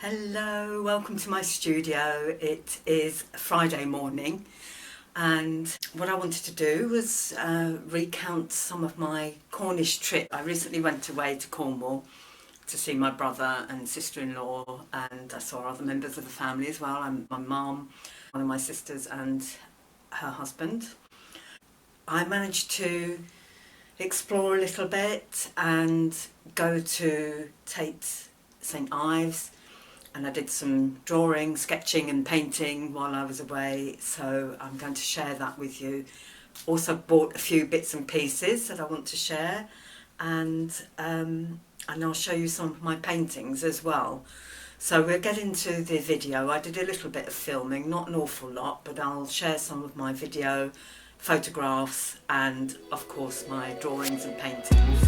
Hello, welcome to my studio. It is Friday morning and what I wanted to do was recount some of my Cornish trip. I recently went away to Cornwall to see my brother and sister-in-law, and I saw other members of the family as well, and my mum, one of my sisters and her husband. I managed to explore a little bit and go to Tate St Ives, and I did some drawing, sketching and painting while I was away, so I'm going to share that with you. Also bought a few bits and pieces that I want to share, and I'll show you some of my paintings as well. So we'll get into the video. I did a little bit of filming, not an awful lot, but I'll share some of my video, photographs and of course my drawings and paintings.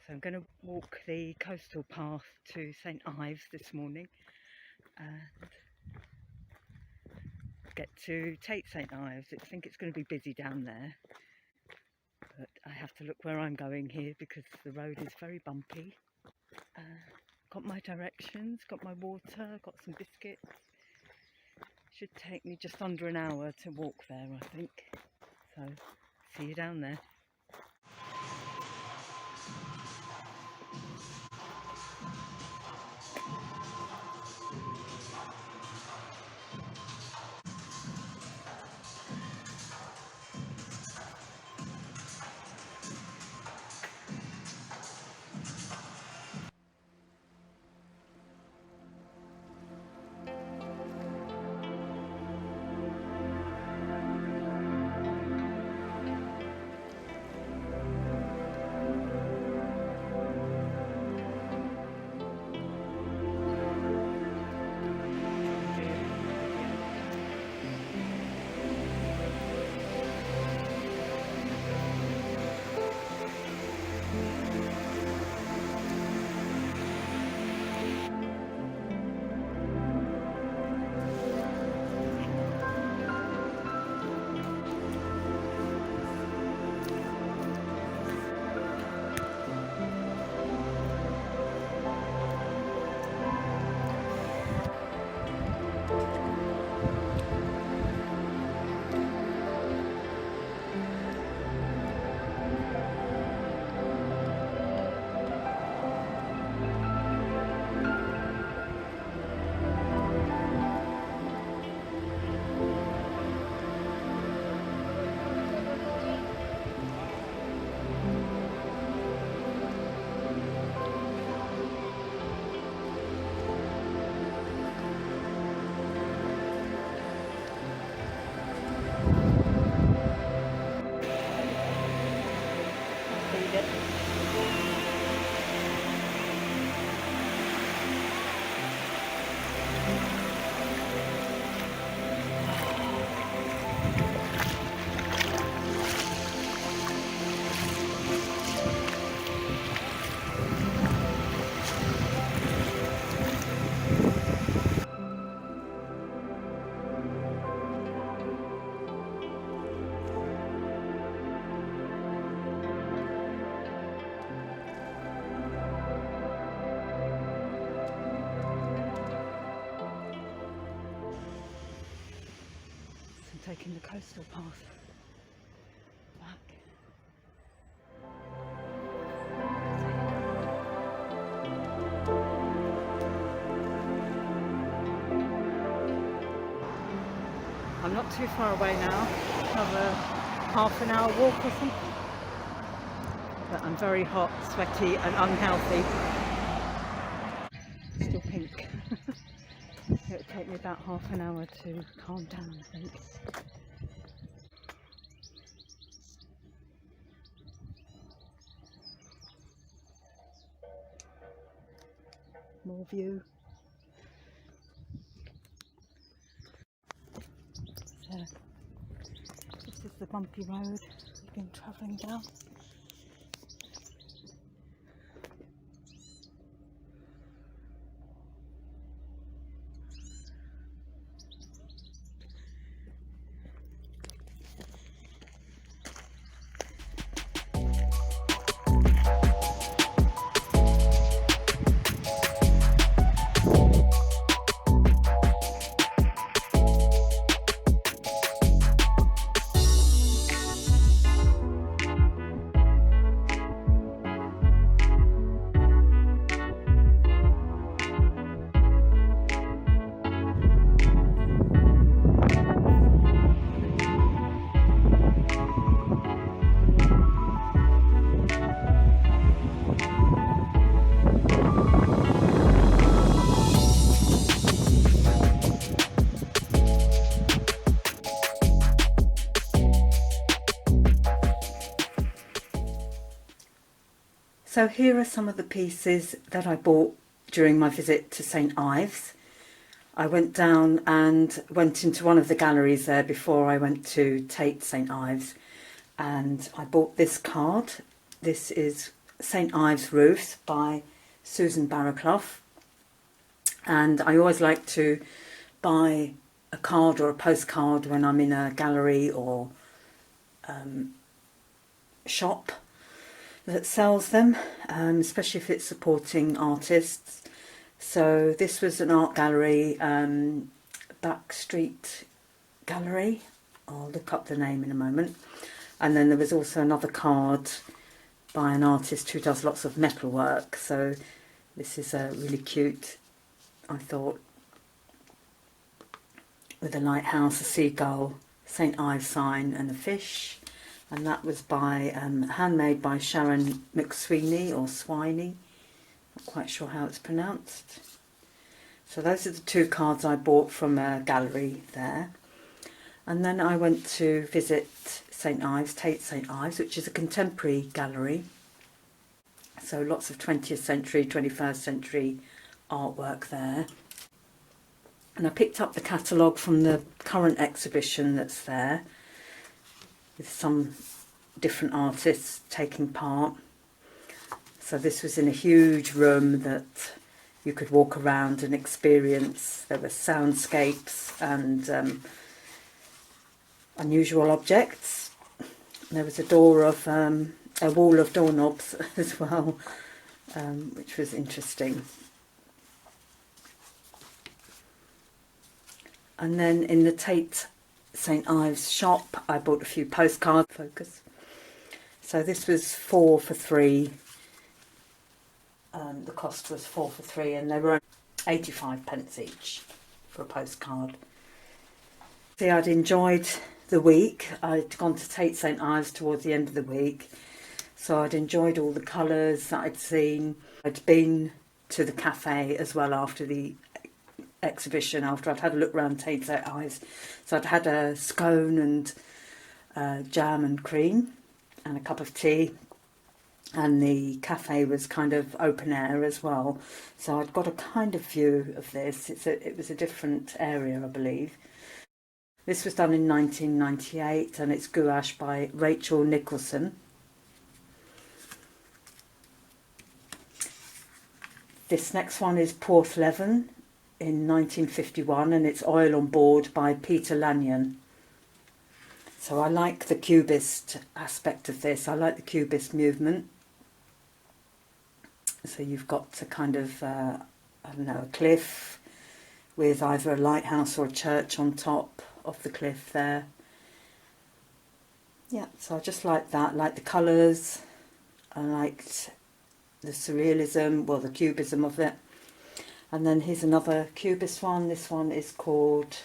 I'm going to walk the coastal path to St Ives this morning and get to Tate St Ives. I think it's going to be busy down there, but I have to look where I'm going here because the road is very bumpy. Got my directions, got my water, got some biscuits. Should take me just under an hour to walk there, I think. So, see you down there. taking the coastal path back. I'm not too far away now, another half an hour walk or something. But I'm very hot, sweaty and unhealthy. Still pink. It'll take me about half an hour to calm down, I think. More view. So, this is the bumpy road we've been travelling down. So here are some of the pieces that I bought during my visit to St Ives. I went down and went into one of the galleries there before I went to Tate St Ives, and I bought this card. This is St Ives Roofs by Susan Barraclough, and I always like to buy a card or a postcard when I'm in a gallery or shop that sells them, especially if it's supporting artists. So this was an art gallery, Back Street Gallery. I'll look up the name in a moment. And then there was also another card by an artist who does lots of metal work. So this is really cute, I thought, with a lighthouse, a seagull, St Ives sign and a fish. And that was by handmade by Sharon McSweeney or Swiney. Not quite sure how it's pronounced. So those are the two cards I bought from a gallery there. And then I went to visit St Ives, Tate St Ives, which is a contemporary gallery. So lots of 20th century, 21st century artwork there. And I picked up the catalogue from the current exhibition that's there, with some different artists taking part. So this was in a huge room that you could walk around and experience. There were soundscapes and unusual objects. There was a wall of doorknobs as well, which was interesting. And then in the Tate St Ives shop, I bought a few postcards. Focus. So this was 4 for 3. The cost was 4 for 3, and they were 85p each for a postcard. See, I'd enjoyed the week. I'd gone to Tate St Ives towards the end of the week, so I'd enjoyed all the colours that I'd seen. I'd been to the cafe as well after the exhibition, after I'd had a look around Tate St Ives. So I'd had a scone and jam and cream and a cup of tea, and the cafe was kind of open air as well, so I'd got a kind of view of this. It was a different area, I believe. This was done in 1998, and it's gouache by Rachel Nicholson. This next one is Porthmeor in 1951, and it's oil on board by Peter Lanyon. So I like the cubist aspect of this. I like the cubist movement. So you've got a kind of, a cliff with either a lighthouse or a church on top, of the cliff there. Yeah, so I just like that, like the colours. I liked the surrealism, well, the cubism of it. And then here's another cubist one. This one is called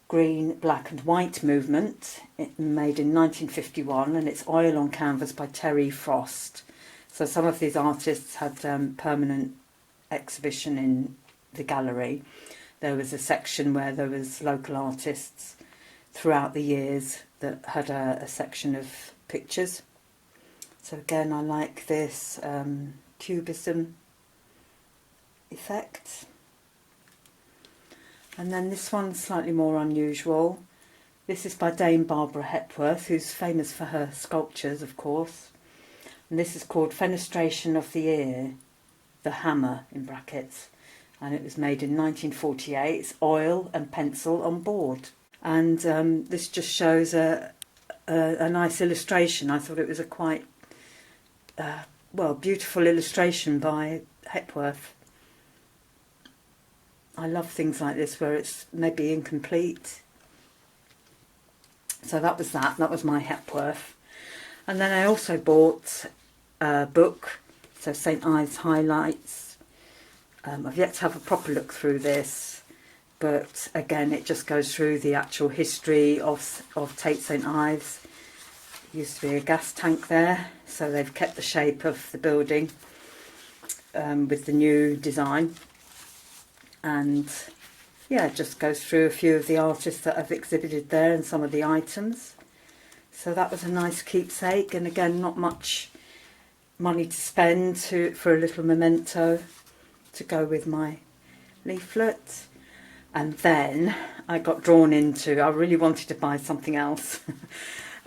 Green, Black and White Movement. It made in 1951, and it's oil on canvas by Terry Frost. So some of these artists had permanent exhibition in the gallery. There was a section where there was local artists throughout the years that had a section of pictures. So again, I like this cubism effect. And then this one's slightly more unusual. This is by Dame Barbara Hepworth, who's famous for her sculptures, of course. And this is called Fenestration of the Ear, the Hammer, in brackets. And it was made in 1948. It's oil and pencil on board. And this just shows a nice illustration. I thought it was a quite, well, beautiful illustration by Hepworth. I love things like this where it's maybe incomplete. So that was my Hepworth. And then I also bought a book, so St Ives Highlights. I've yet to have a proper look through this, but again it just goes through the actual history of Tate St Ives. Used to be a gas tank there, so they've kept the shape of the building with the new design. And yeah, it just goes through a few of the artists that have exhibited there and some of the items. So that was a nice keepsake, and again not much money to spend for a little memento to go with my leaflet. And then I got drawn into, I really wanted to buy something else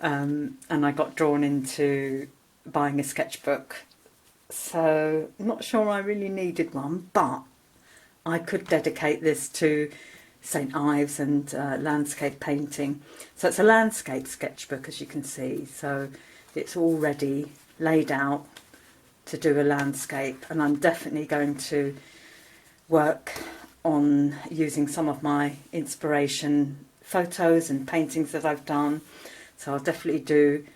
and I got drawn into buying a sketchbook. So I'm not sure I really needed one, but I could dedicate this to St Ives and landscape painting. So it's a landscape sketchbook, as you can see, so it's already laid out to do a landscape, and I'm definitely going to work on using some of my inspiration photos and paintings that I've done. So I'll definitely do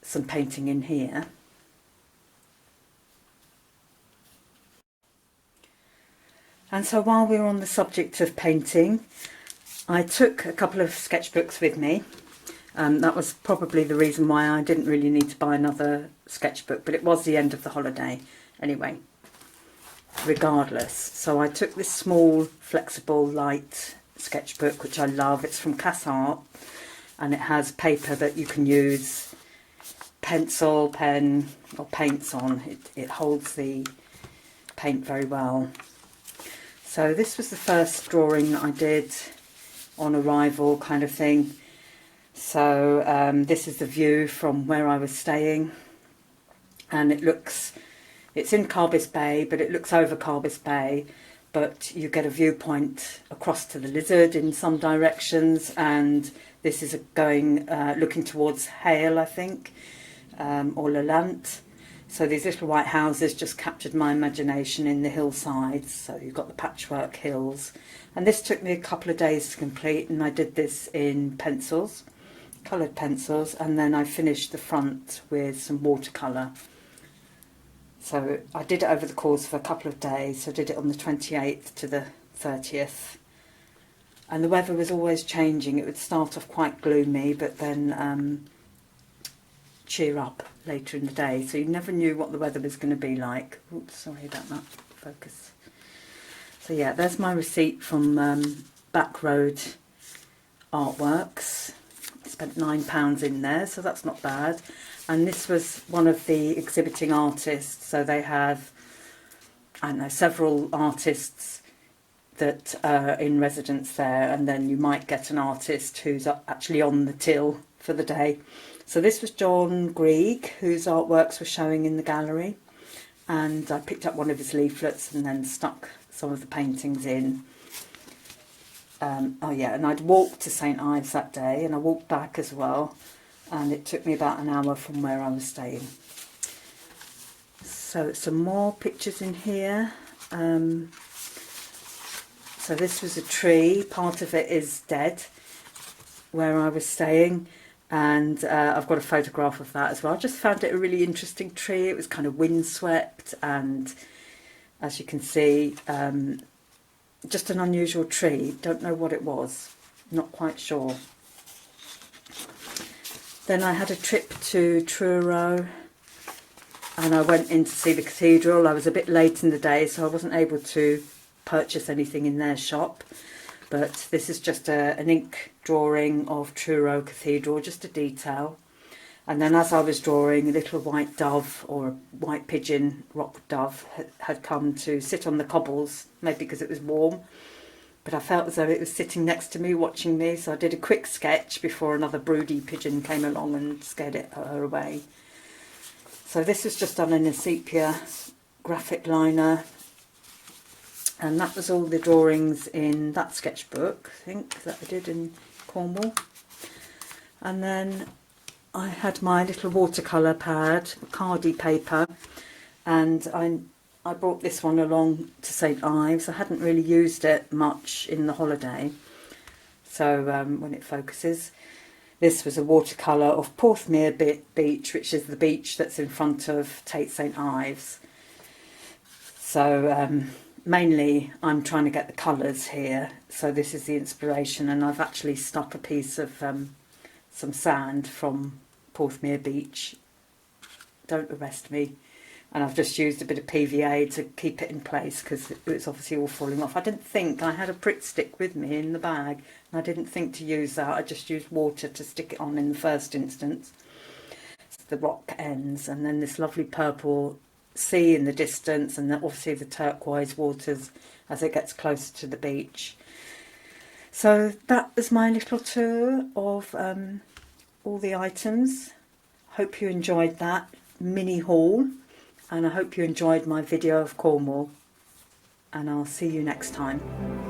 some painting in here. And so while we were on the subject of painting, I took a couple of sketchbooks with me. That was probably the reason why I didn't really need to buy another sketchbook, but it was the end of the holiday anyway, regardless. So I took this small, flexible, light sketchbook, which I love. It's from Cathedral, and it has paper that you can use pencil, pen or paints on. It holds the paint very well. So this was the first drawing that I did on arrival, kind of thing. So this is the view from where I was staying, and it's in Carbis Bay, but it looks over Carbis Bay, but you get a viewpoint across to the Lizard in some directions, and this is looking towards Hale, I think, or Lelant. So these little white houses just captured my imagination in the hillsides. So you've got the patchwork hills. And this took me a couple of days to complete, and I did this in pencils, coloured pencils, and then I finished the front with some watercolour. So I did it over the course of a couple of days. So I did it on the 28th to the 30th. And the weather was always changing. It would start off quite gloomy, but then cheer up later in the day, so you never knew what the weather was going to be like. Oops, sorry about that focus. So yeah, there's my receipt from Backroad Artworks. I spent £9 in there, so that's not bad. And this was one of the exhibiting artists, so they have, I don't know, several artists that are in residence there, and then you might get an artist who's actually on the till for the day. So this was John Grieg, whose artworks were showing in the gallery, and I picked up one of his leaflets and then stuck some of the paintings in. Oh yeah, and I'd walked to St Ives that day, and I walked back as well, and it took me about an hour from where I was staying. So some more pictures in here. So this was a tree, part of it is dead, where I was staying, and I've got a photograph of that as well. I just found it a really interesting tree. It was kind of windswept, and as you can see, just an unusual tree. Don't know what it was, not quite sure. Then I had a trip to Truro, and I went in to see the cathedral. I was a bit late in the day, so I wasn't able to purchase anything in their shop, but this is just an ink drawing of Truro Cathedral, just a detail. And then as I was drawing, a little white dove, or a white pigeon rock dove, had come to sit on the cobbles, maybe because it was warm, but I felt as though it was sitting next to me, watching me, so I did a quick sketch before another broody pigeon came along and scared her away. So this was just done in a sepia graphic liner, and that was all the drawings in that sketchbook, I think, that I did in Cornwall. And then I had my little watercolour pad, cardy paper, and I brought this one along to St Ives. I hadn't really used it much in the holiday, so when it focuses. This was a watercolour of Porthmeor beach, which is the beach that's in front of Tate St Ives. So mainly I'm trying to get the colours here, so this is the inspiration, and I've actually stuck a piece of some sand from Porthmeor beach, don't arrest me, and I've just used a bit of PVA to keep it in place because it was obviously all falling off. I didn't think, I had a Pritt stick with me in the bag, and I didn't think to use that. I just used water to stick it on in the first instance. It's the rock ends, and then this lovely purple sea in the distance, and then obviously the turquoise waters as it gets closer to the beach. So that was my little tour of all the items. Hope you enjoyed that mini haul, and I hope you enjoyed my video of Cornwall, and I'll see you next time.